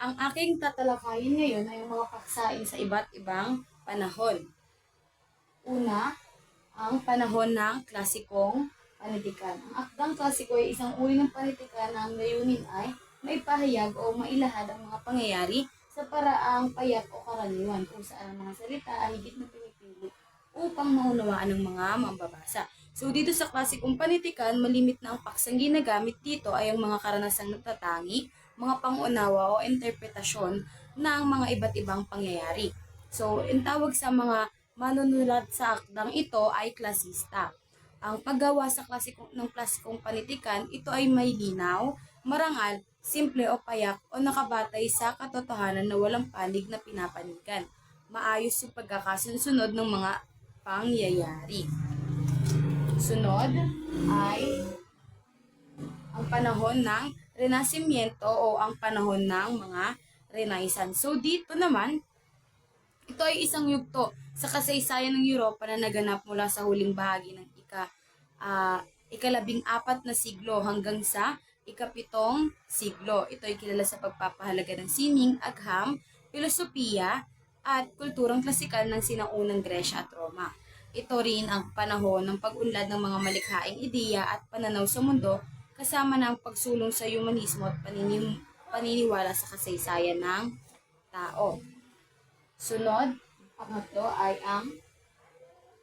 Ang aking tatalakayin ngayon ay ang mga paksain sa iba't ibang panahon. Una, ang panahon ng klasikong panitikan. Ang akdang klasiko ay isang uri ng panitikan na ang layunin ay maipahayag o mailahad ang mga pangyayari sa paraang payak o karaniwan kung saan ang mga salita ay higit na pinipili upang maunawaan ng mga mambabasa. So dito sa klasikong panitikan, malimit na ang paksang ginagamit dito ay ang mga karanasang natatangi, mga pangunawa o interpretasyon ng mga iba't ibang pangyayari. So, ang tawag sa mga manunulat sa akdang ito ay klasista. Ang paggawa sa klasikong panitikan, ito ay may linaw, marangal, simple o payak o nakabatay sa katotohanan na walang panig na pinapanigan. Maayos yung pagkakasunod ng mga pangyayari. Sunod ay ang panahon ng Renasimiento o ang panahon ng mga Renaissance. So dito naman, ito ay isang yugto sa kasaysayan ng Europa na naganap mula sa huling bahagi ng ikalabing-apat na siglo hanggang sa ikapitong siglo. Ito ay kilala sa pagpapahalaga ng sining, agham, filosofiya, at kulturang klasikal ng sinaunang Gresya at Roma. Ito rin ang panahon ng pag-unlad ng mga malikhaing ideya at pananaw sa mundo kasama ng pagsulong sa humanismo at paniniwala sa kasaysayan ng tao. Sunod, pangatlo ay ang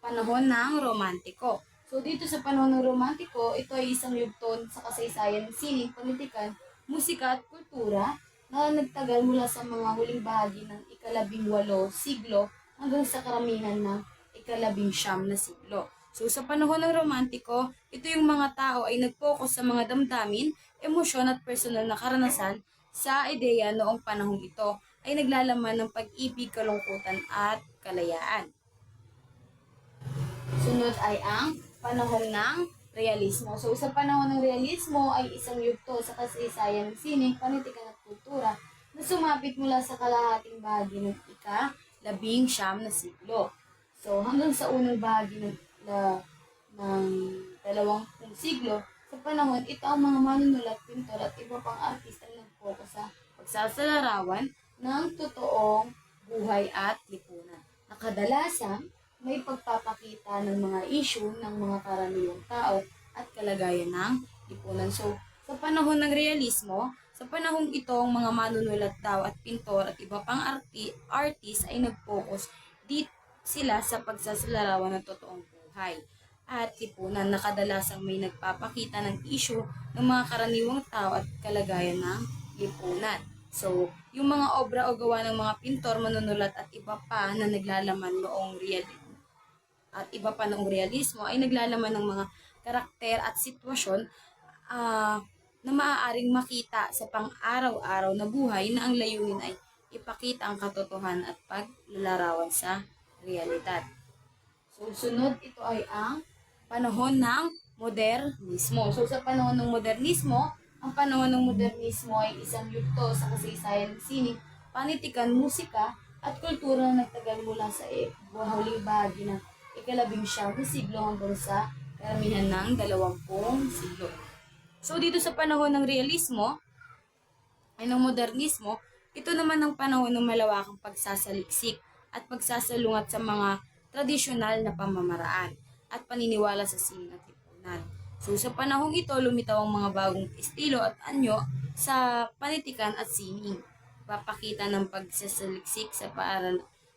panahon ng romantiko. So dito sa panahon ng romantiko, ito ay isang yugto sa kasaysayan ng sining, politikan, musika at kultura na nagtagal mula sa mga huling bahagi ng ikalabing-walo siglo hanggang sa karamihan ng ikalabing-siyam na siglo. So sa panahon ng romantiko, ito yung mga tao ay nag-focus sa mga damdamin, emosyon at personal na karanasan sa ideya noong panahong ito ay naglalaman ng pag-ibig, kalungkutan at kalayaan. Sunod ay ang panahon ng realismo. So sa panahon ng realismo ay isang yugto sa kasaysayan ng sining, panitikan at kultura na sumapit mula sa kalahating bahagi ng ika-labing-siyam na siglo. So hanggang sa unang bahagi ng 20 siglo, sa panahon ito ang mga manunulat, pintor at iba pang artista na nag-focus sa pagsasalarawan ng totoong buhay at lipunan. Nakadalasan, may pagpapakita ng mga issue ng mga karaniwang tao at kalagayan ng lipunan. So, sa panahon ng realismo, sa panahong ito, ang mga manunulat daw at pintor at iba pang artist ay nag-focus sila sa pagsasalarawan ng totoong buhay at lipunan na kadalasang may nagpapakita ng issue ng mga karaniwang tao at kalagayan ng lipunan. So, yung mga obra o gawa ng mga pintor, manunulat at iba pa na naglalaman noong realismo ay naglalaman ng mga karakter at sitwasyon na maaaring makita sa pang-araw-araw na buhay na ang layunin ay ipakita ang katotohanan at paglalarawan sa realidad. So, sunod ito ay ang panahon ng modernismo. So, sa panahon ng modernismo, ang panahon ng modernismo ay isang yugto sa kasaysayan ng sining, panitikan, musika, at kultura na nagtagal mula sa huling bahagi ng ikalabing-siyam na siglo hanggang sa karamihan ng 20 siglo. So, dito sa panahon ng realismo, ay ng modernismo, ito naman ang panahon ng malawakang pagsasaliksik at pagsasalungat sa mga tradisyonal na pamamaraan at paniniwala sa sining at lipunan. So sa panahong ito, lumitaw ang mga bagong estilo at anyo sa panitikan at sining. Papakita ng pagsasaliksik sa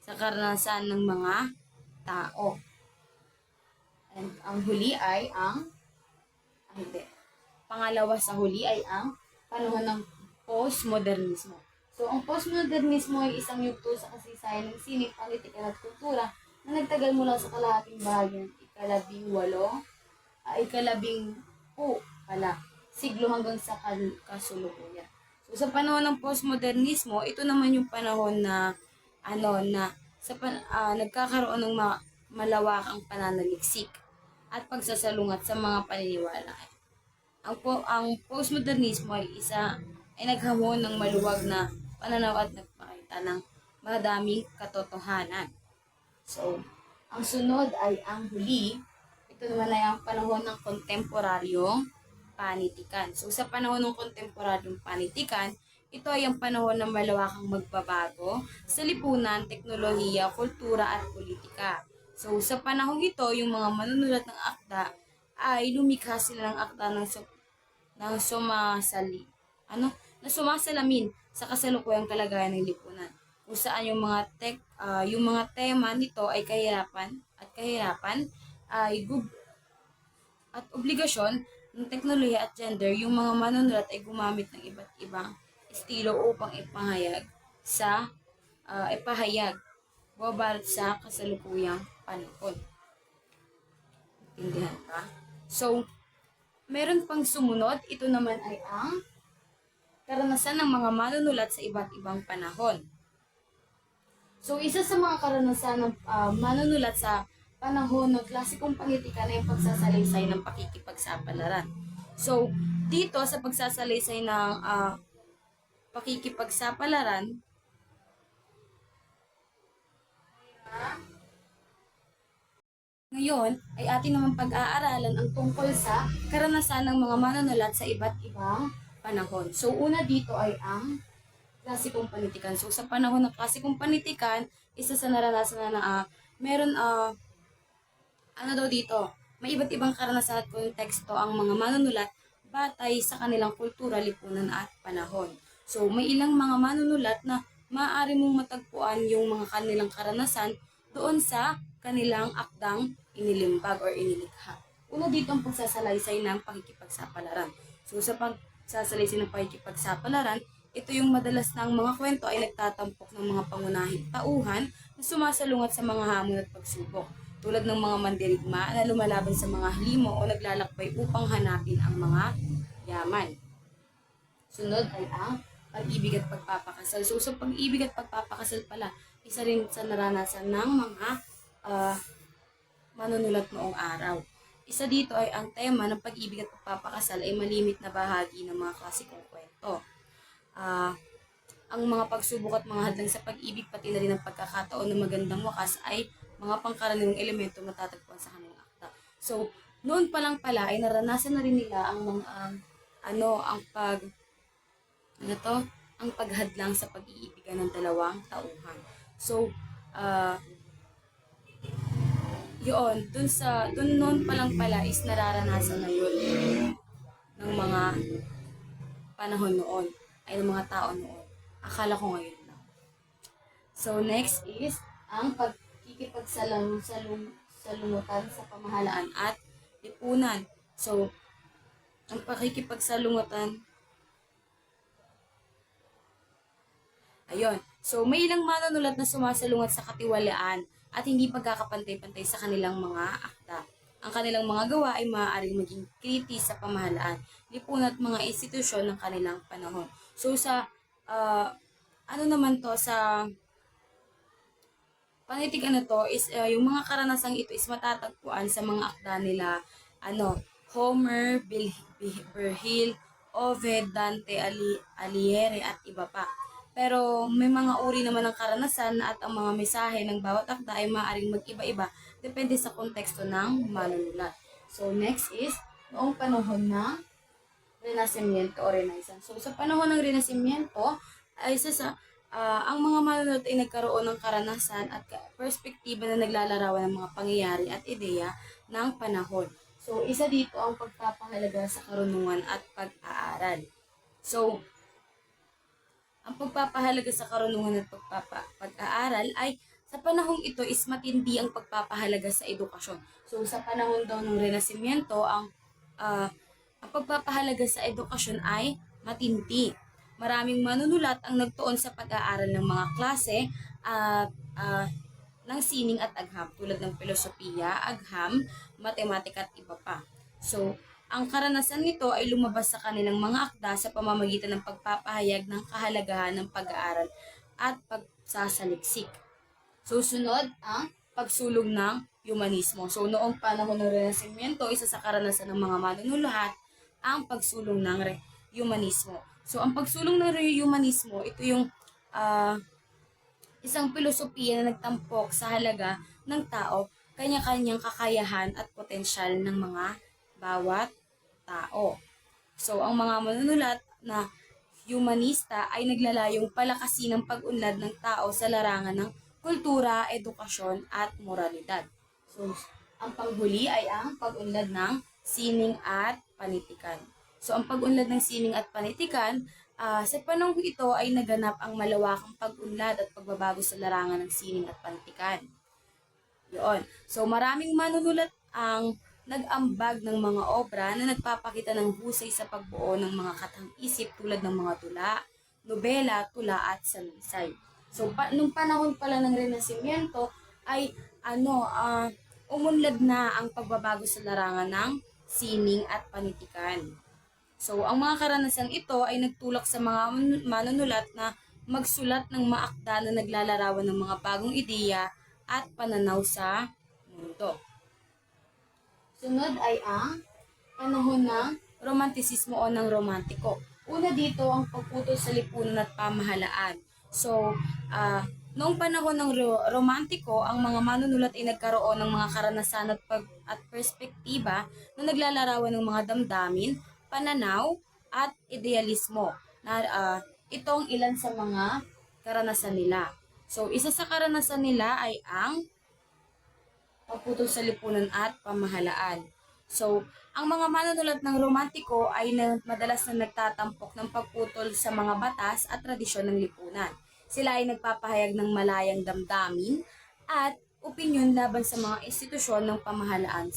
karanasan ng mga tao. And ang huli ay pangalawa sa huli ay ang panahon ng postmodernismo. So, ang postmodernismo ay isang yugto sa kasaysayan ng sining, panitikan at kultura na nagtagal mula sa kalahating bahagi ng siglo hanggang sa kasulukuyan. So, sa panahon ng postmodernismo, ito naman yung panahon na nagkakaroon ng malawakang pananaliksik at pagsasalungat sa mga paniniwala. Ang postmodernismo ay naghamon ng maluwag na pananaw at nagpakita ng madaming katotohanan. So, ang sunod ay ang huli. Ito naman ay ang panahon ng kontemporaryong panitikan. So, sa panahon ng kontemporaryong panitikan, ito ay ang panahon ng malawakang magbabago sa lipunan, teknolohiya, kultura at politika. So sa panahong ito, yung mga manunulat ng akda ay lumikha sila ng akda ng na sumasalamin sa kasalukuyang kalagayan ng lipunan. Kung saan yung mga tema nito ay kahirapan ay at obligasyon ng teknolohiya at gender, yung mga manunulat ay gumamit ng iba't ibang estilo upang ipahayag babalot sa kasalukuyang panahon. Intindihan ka? So, meron pang sumunod, ito naman ay ang karanasan ng mga manunulat sa iba't ibang panahon. So, isa sa mga karanasan ng manunulat sa panahon ng klasikong panitikan ay ang pagsasalaysay ng pakikipagsapalaran. So, dito sa pagsasalaysay ng pakikipagsapalaran, ngayon ay atin naman pag-aaralan ang tungkol sa karanasan ng mga manunulat sa iba't ibang panahon. So, una dito ay ang klasikong panitikan. So, sa panahon ng klasikong panitikan, isa sa naranasan na meron, ano daw dito, may iba't ibang karanasan at konteksto ang mga manunulat batay sa kanilang kultura, lipunan at panahon. So, may ilang mga manunulat na maaari mong matagpuan yung mga kanilang karanasan doon sa kanilang akdang inilimbag or inilikha. Una dito ang pagsasalaysay ng pakikipagsapalaran. So, sa pagsasalaysay ng pakikipagsapalaran, ito yung madalas ng mga kwento ay nagtatampok ng mga pangunahing tauhan na sumasalungat sa mga hamon at pagsubok, tulad ng mga mandirigma na lumalaban sa mga halimo o naglalakbay upang hanapin ang mga yaman. Sunod ay ang pag-ibig at pagpapakasal. So, sa pag-ibig at pagpapakasal pala, isa rin sa naranasan ng mga manunulat noong araw. Isa dito ay ang tema ng pag-ibig at pagpapakasal ay malimit na bahagi ng mga klasikong kwento. Ang mga pagsubok at mga hadlang sa pag-ibig, pati na rin ang pagkakataon ng magandang wakas ay mga pangkaraniwang elemento matatagpuan sa kanilang akta. So, noon pa lang pala ay naranasan na rin nila ang mga ang paghadlang sa pag-iibigan ng dalawang tauhan. So, dun noon pa lang pala is nararanasan na yun ng mga panahon noon, ay ng mga tao noon. Akala ko ngayon lang. So, next is ang pagkikipagsalungutan sa pamahalaan at lipunan. So, ang pakikipagsalungutan, ayun. So, may ilang manunulat na sumasalungat sa katiwalaan at hindi pagkakapantay-pantay sa kanilang mga akda. Ang kanilang mga gawa ay maaaring maging kritis sa pamahalaan, lipunan at mga institusyon ng kanilang panahon. So, sa sa panitikan na to is yung mga karanasang ito is matatagpuan sa mga akda nila, Homer, Virgil, Ovid, Dante, Alighieri at iba pa. Pero may mga uri naman ng karanasan at ang mga mensahe ng bawat akda ay maaaring mag-iba-iba depende sa konteksto ng manunulat. So next is noong panahon ng Renasimiento o Renaissance. So sa panahon ng Renasimiento ay ang mga manunulat ay nagkaroon ng karanasan at perspektiba na naglalarawan ng mga pangyayari at ideya ng panahon. So isa dito ang pagpapahalaga sa karunungan at pag-aaral. So ang pagpapahalaga sa karunungan at pag-aaral ay sa panahong ito is matindi ang pagpapahalaga sa edukasyon. So sa panahon daw ng Renasimiento, ang pagpapahalaga sa edukasyon ay matindi. Maraming manunulat ang nagtuon sa pag-aaral ng mga klase at ng sining at agham, tulad ng filosofiya, agham, matematika at iba pa. So, ang karanasan nito ay lumabas sa kanilang mga akda sa pamamagitan ng pagpapahayag ng kahalagahan ng pag-aaral at pagsasaliksik. So, sunod ang pagsulong ng humanismo. So, noong panahon ng Renasimiento, isa sa karanasan ng mga manunulat ang pagsulong ng humanismo. So, ang pagsulong ng humanismo, ito yung isang filosofiya na nagtampok sa halaga ng tao, kanya-kanyang kakayahan at potensyal ng mga bawat tao. So, ang mga manunulat na humanista ay naglalayong palakasin ang pag-unlad ng tao sa larangan ng kultura, edukasyon at moralidad. So, ang panghuli ay ang pag-unlad ng sining at panitikan. So, ang pag-unlad ng sining at panitikan, sa panahong ito ay naganap ang malawakang pag-unlad at pagbabago sa larangan ng sining at panitikan. Yun. So, maraming manunulat ang nag-ambag ng mga obra na nagpapakita ng husay sa pagbuo ng mga katang-isip tulad ng mga tula, nobela, tula at salaysay. So, nung panahon pala ng Renasimiento ay umunlad na ang pagbabago sa larangan ng sining at panitikan. So, ang mga karanasang ito ay nagtulak sa mga manunulat na magsulat ng maakda na naglalarawan ng mga bagong ideya at pananaw sa mundo. Sunod ay ang panahon ng romantisismo o ng romantiko. Una dito ang pagputol sa lipunan at pamahalaan. So, noong panahon ng romantiko, ang mga manunulat ay nagkaroon ng mga karanasan at perspektiba na naglalarawan ng mga damdamin, pananaw, at idealismo. Ito ang ilan sa mga karanasan nila. So, isa sa karanasan nila ay ang pagputol sa lipunan at pamahalaan. So, ang mga manunulat ng romantiko ay madalas na nagtatampok ng pagputol sa mga batas at tradisyon ng lipunan. Sila ay nagpapahayag ng malayang damdamin at opinyon laban sa mga institusyon ng pamahalaan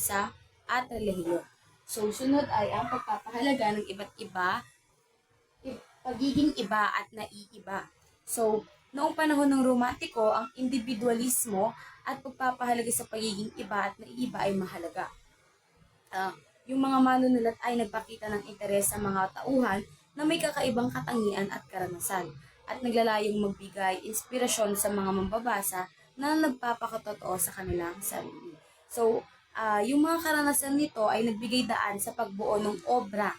at relihiyon. So, sunod ay ang pagpapahalaga ng iba't iba, pagiging iba at naiiba. So, noong panahon ng romantiko, ang individualismo at pagpapahalaga sa pagiging iba at naiiba ay mahalaga. Yung mga manunulat ay nagpakita ng interes sa mga tauhan na may kakaibang katangian at karanasan at naglalayong magbigay inspirasyon sa mga mambabasa na nagpapakatotoo sa kanilang sarili. So, yung mga karanasan nito ay nagbigay daan sa pagbuo ng obra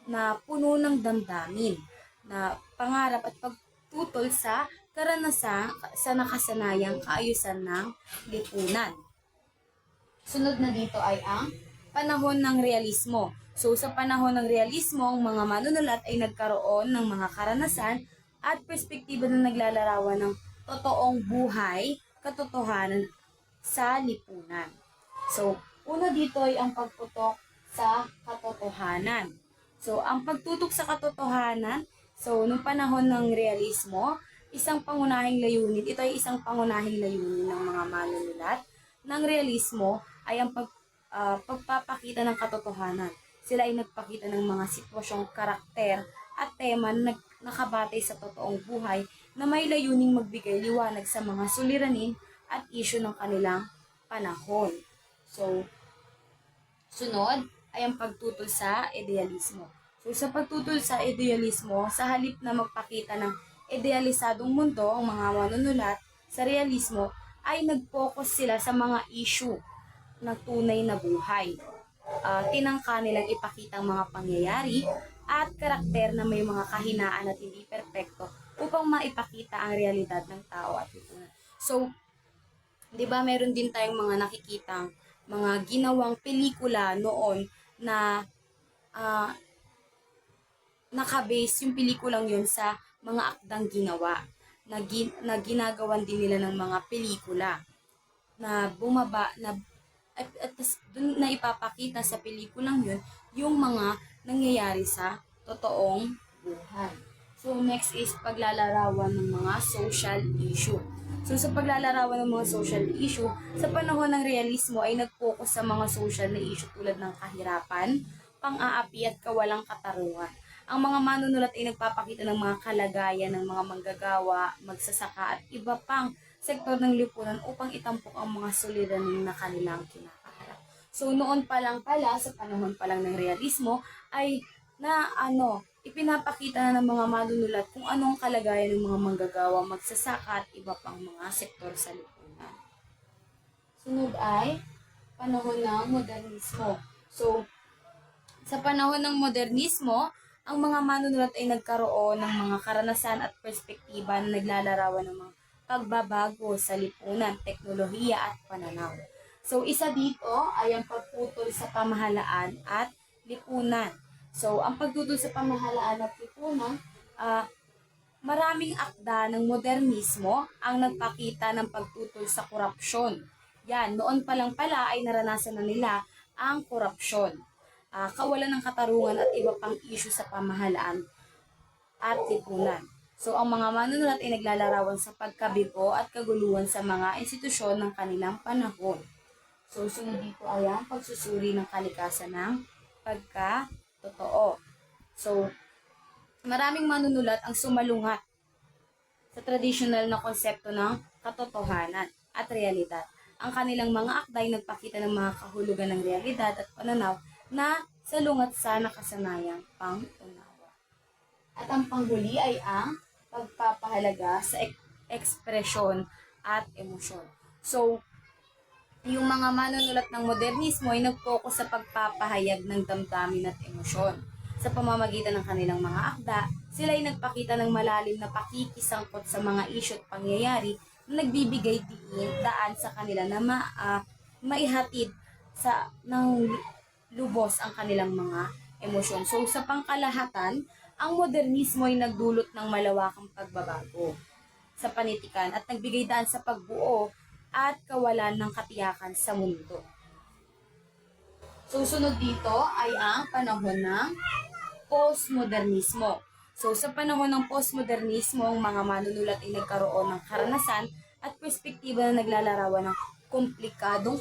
na puno ng damdamin, na pangarap at pagtutol sa karanasan sa nakasanayang kaayusan ng lipunan. Sunod na dito ay ang panahon ng realismo. So, sa panahon ng realismo, ang mga manunulat ay nagkaroon ng mga karanasan at perspektiba na naglalarawan ng totoong buhay, katotohanan sa lipunan. So, una dito ay ang pagtutok sa katotohanan. So, ang pagtutok sa katotohanan, so, nung panahon ng realismo, ito ay isang pangunahing layunin ng mga manunulat ng realismo ay ang pagpapakita ng katotohanan. Sila ay nagpakita ng mga sitwasyong karakter at tema na nakabatay sa totoong buhay na may layuning magbigay liwanag sa mga suliranin at isyu ng kanilang panahon. So, sunod ay ang pagtutol sa idealismo. So, sa pagtutol sa idealismo, sa halip na magpakita ng idealisadong mundo, ang mga manunulat sa realismo ay nag-focus sila sa mga issue na tunay na buhay. Tinangka nilang ipakita ang mga pangyayari at karakter na may mga kahinaan at hindi perpekto upang maipakita ang realidad ng tao at lipunan. So, di ba meron din tayong mga nakikitang mga ginawang pelikula noon na nakabase yung pelikulang yun sa mga akdang ginawa na ginagawan din nila ng mga pelikula na bumaba at dun na ipapakita sa pelikulang yun yung mga nangyayari sa totoong buhay. So next is paglalarawan ng mga social issue. So sa paglalarawan ng mga social issue, sa panahon ng realismo ay nag-focus sa mga social na issue tulad ng kahirapan, pang-aapi at kawalang katarungan. Ang mga manunulat ay nagpapakita ng mga kalagayan ng mga manggagawa, magsasaka at iba pang sektor ng lipunan upang itampok ang mga suliranin na kanilang kinakaharap. So noon pa lang pala, sa panahon pa lang ng realismo, ay ipinapakita na ng mga manunulat kung anong kalagayan ng mga manggagawa, magsasaka at iba pang mga sektor sa lipunan. Sunod ay panahon ng modernismo. So, sa panahon ng modernismo, ang mga manunulat ay nagkaroon ng mga karanasan at perspektiba na naglalarawan ng mga pagbabago sa lipunan, teknolohiya at pananaw. So, isa dito ay ang pagputol sa pamahalaan at lipunan. So, ang pagtutol sa pamahalaan at lipunan maraming akda ng modernismo ang nagpakita ng pagtutol sa korupsyon. Yan, noon pa lang pala ay naranasan na nila ang korupsyon, kawalan ng katarungan at iba pang isyu sa pamahalaan at lipunan. So, ang mga manunulat ay naglalarawan sa pagkabigo at kaguluhan sa mga institusyon ng kanilang panahon. So, sunod dito ay ang pagsusuri ng kalikasan ng pagkatotoo. So, maraming manunulat ang sumalungat sa tradisyonal na konsepto ng katotohanan at realidad. Ang kanilang mga akda ay nagpakita ng mga kahulugan ng realidad at pananaw na salungat sa nakasanayang pang-unawa. At ang panghuli ay ang pagpapahalaga sa ekspresyon at emosyon. So, yung mga manunulat ng modernismo ay nag-focus sa pagpapahayag ng damdamin at emosyon. Sa pamamagitan ng kanilang mga akda, sila ay nagpakita ng malalim na pakikisangkot sa mga isyu at pangyayari na nagbibigay daan sa kanila na maihatid ng lubos ang kanilang mga emosyon. So sa pangkalahatan, ang modernismo ay nagdulot ng malawakang pagbabago sa panitikan at nagbigay daan sa pagbuo at kawalan ng katiyakan sa mundo. Susunod dito ay ang panahon ng postmodernismo. So sa panahon ng postmodernismo, ang mga manunulat ay nagkaroon ng karanasan at perspektiba na naglalarawan ng komplikadong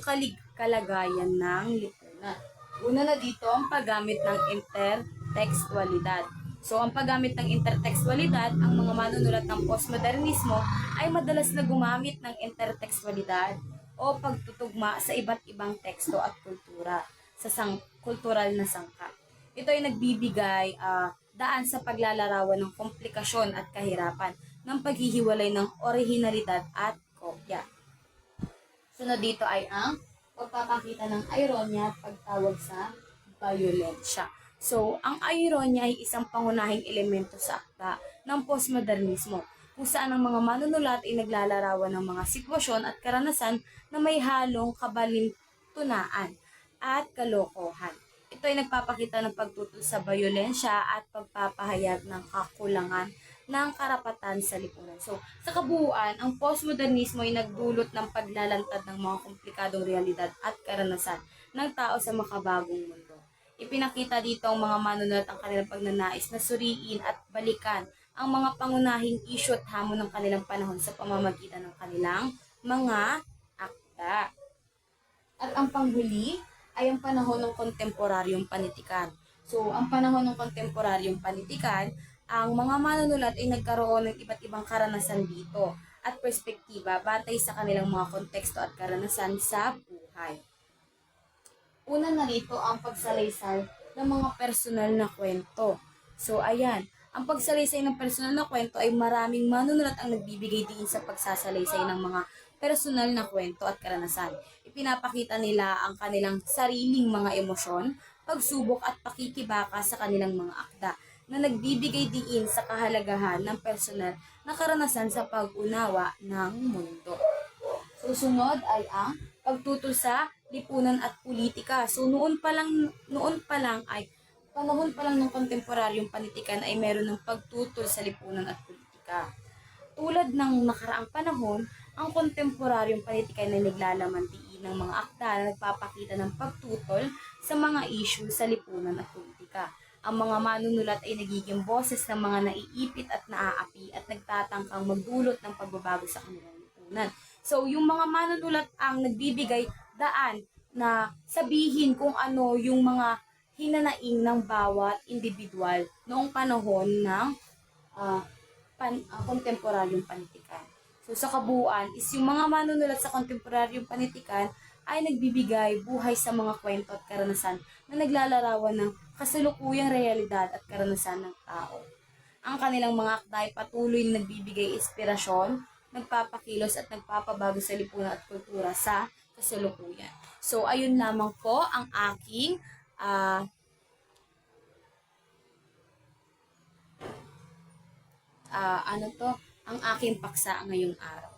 kalagayan ng lipunan. Una na dito ang paggamit ng intertekstualidad. So ang paggamit ng intertekstualidad, ang mga manunulat ng postmodernismo ay madalas na gumamit ng intertekstualidad o pagtutugma sa iba't ibang teksto at kultura sa kultural na sangkap. Ito ay nagbibigay daan sa paglalarawan ng komplikasyon at kahirapan ng paghihiwalay ng orihinalidad at kopya. Sunod dito ay ang pagpapakita ng ironya at pagtawag sa violensya. So, ang ironya ay isang pangunahing elemento sa akda ng postmodernismo, kung saan ang mga manunulat ay naglalarawan ng mga sitwasyon at karanasan na may halong kabalintunaan at kalokohan. Ito ay nagpapakita ng pagtutol sa violensya at pagpapahayag ng kakulangan ng karapatan sa lipunan. So, sa kabuuan, ang postmodernismo ay nagdulot ng paglalantad ng mga komplikadong realidad at karanasan ng tao sa makabagong mundo. Ipinakita dito ang mga manunulat ang kanilang pagnanais na suriin at balikan ang mga pangunahing isyu at hamon ng kanilang panahon sa pamamagitan ng kanilang mga akda. At ang panghuli ay ang panahon ng kontemporaryong panitikan. So, ang panahon ng kontemporaryong panitikan, ang mga manunulat ay nagkaroon ng iba't ibang karanasan dito at perspektiba batay sa kanilang mga konteksto at karanasan sa buhay. Una na rito ang pagsalaysay ng mga personal na kwento. So, ayan. Ang pagsalaysay ng personal na kwento ay maraming manunulat ang nagbibigay din sa pagsasalaysay ng mga personal na kwento at karanasan. Ipinapakita nila ang kanilang sariling mga emosyon, pagsubok at pakikibaka sa kanilang mga akda na nagbibigay diin sa kahalagahan ng personal na karanasan sa pag-unawa ng mundo. Susunod ay ang pagtutol sa lipunan at politika. So noon pa lang ay panahon pa lang ng kontemporaryong panitikan ay meron ng pagtutol sa lipunan at politika. Tulad ng nakaraang panahon, ang kontemporaryong panitikan ay naglalaman diin ng mga akda na nagpapakita ng pagtutol sa mga issue sa lipunan at politika. Ang mga manunulat ay nagiging boses ng mga naiipit at naaapi at nagtatangkang magdulot ng pagbabago sa kanilang lipunan. So, yung mga manunulat ang nagbibigay daan na sabihin kung ano yung mga hinanaing ng bawat individual noong panahon ng kontemporaryong panitikan. So, sa kabuuan is yung mga manunulat sa kontemporaryong panitikan ay nagbibigay buhay sa mga kwento at karanasan na naglalarawan ng kasalukuyang realidad at karanasan ng tao. Ang kanilang mga akda ay patuloy na nagbibigay inspirasyon, nagpapakilos at nagpapabago sa lipunan at kultura sa kasalukuyan. So, ayun lamang po ang aking ang aking paksa ngayong araw.